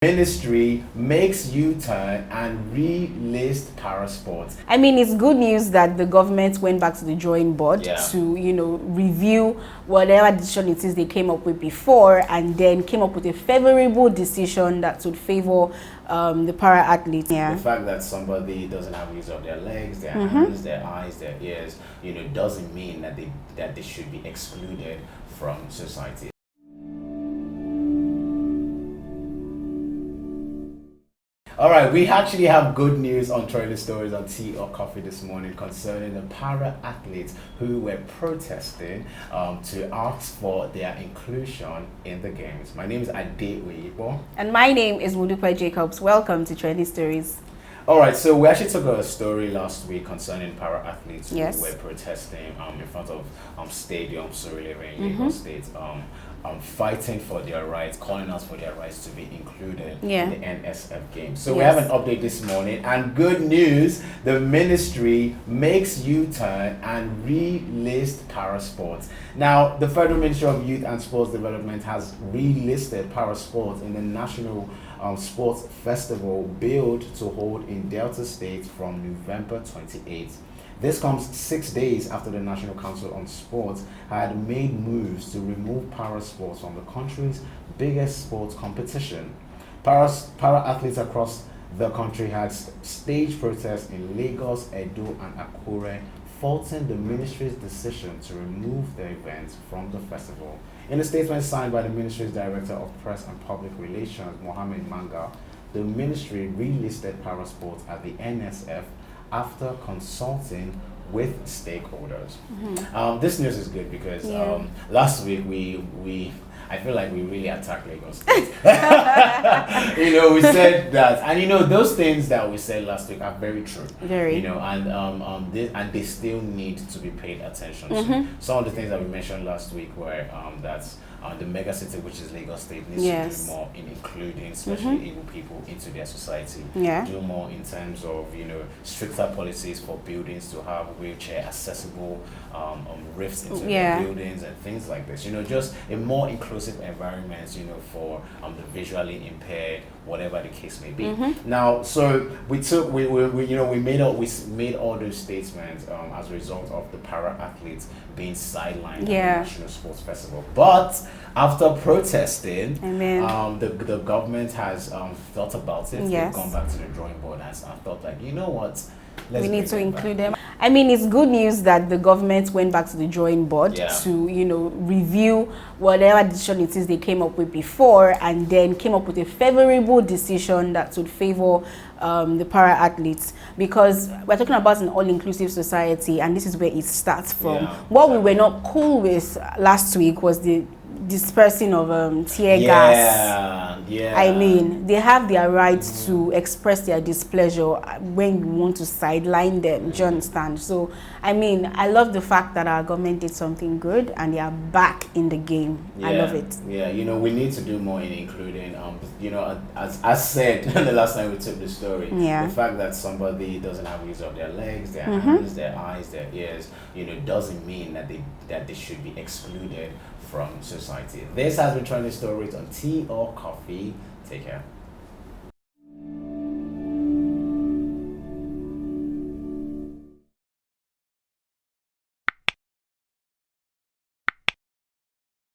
Ministry makes U-turn and relist para sports. I mean, it's good news that the government went back to the drawing board to, review whatever decision it is they came up with before, and then came up with a favorable decision that would favor the para athletes. Yeah. The fact that somebody doesn't have use of their legs, their hands, their eyes, their ears, doesn't mean that they should be excluded from society. All right, we actually have good news on Trailing Stories on Tea or Coffee this morning concerning the para athletes who were protesting to ask for their inclusion in the games. My name is Ade Oyepo. And my name is Mudupe Jacobs. Welcome to Trailing Stories. All right, so we actually took a story last week concerning para athletes who were protesting in front of stadiums, Surrey in Lagos State, fighting for their rights, calling us for their rights to be included in the NSF games. So we have an update this morning, and good news: the ministry makes U-turn and relist para sports. Now, the Federal Ministry of Youth and Sports Development has relisted para sports in the National Sports Festival billed to hold in Delta State from November 28th. This comes 6 days after the National Council on Sports had made moves to remove para sports from the country's biggest sports competition. Para athletes across the country had staged protests in Lagos, Edo, and Akure, faulting the ministry's decision to remove the events from the festival. In a statement signed by the ministry's Director of Press and Public Relations, Mohammed Manga, the ministry relisted para sports at the NSF after consulting with stakeholders. This news is good because last week I feel like we really attacked Lagos State. We said that, and those things that we said last week are very true. Very. And they still need to be paid attention to. Some of the things that we mentioned last week were that the mega city, which is Lagos State, needs to do more in including especially able people into their society. Do more in terms of stricter policies for buildings to have wheelchair accessible rifts into their buildings and things like this. Just a more inclusive environment. For the visually impaired, whatever the case may be. Now, so we made all those statements as a result of the para athletes being sidelined at the National Sports Festival, but after protesting, the government has thought about it. They've gone back to the drawing board and thought, like, you know what, we need to include them. I mean, it's good news that the government went back to the drawing board to, review whatever decision it is they came up with before, and then came up with a favorable decision that would favor the para athletes, because we're talking about an all-inclusive society, and this is where it starts from. What we were not cool with last week was the dispersing of tear gas. I mean, they have their right to express their displeasure when you want to sideline them. Do you understand? So, I mean, I love the fact that our government did something good and they are back in the game. I love it. We need to do more in including, as said the last time we took the story, the fact that somebody doesn't have use of their legs, their hands, their eyes, their ears, doesn't mean that they should be excluded from society. This has been Trailing Stories on Tea or Coffee. Take care.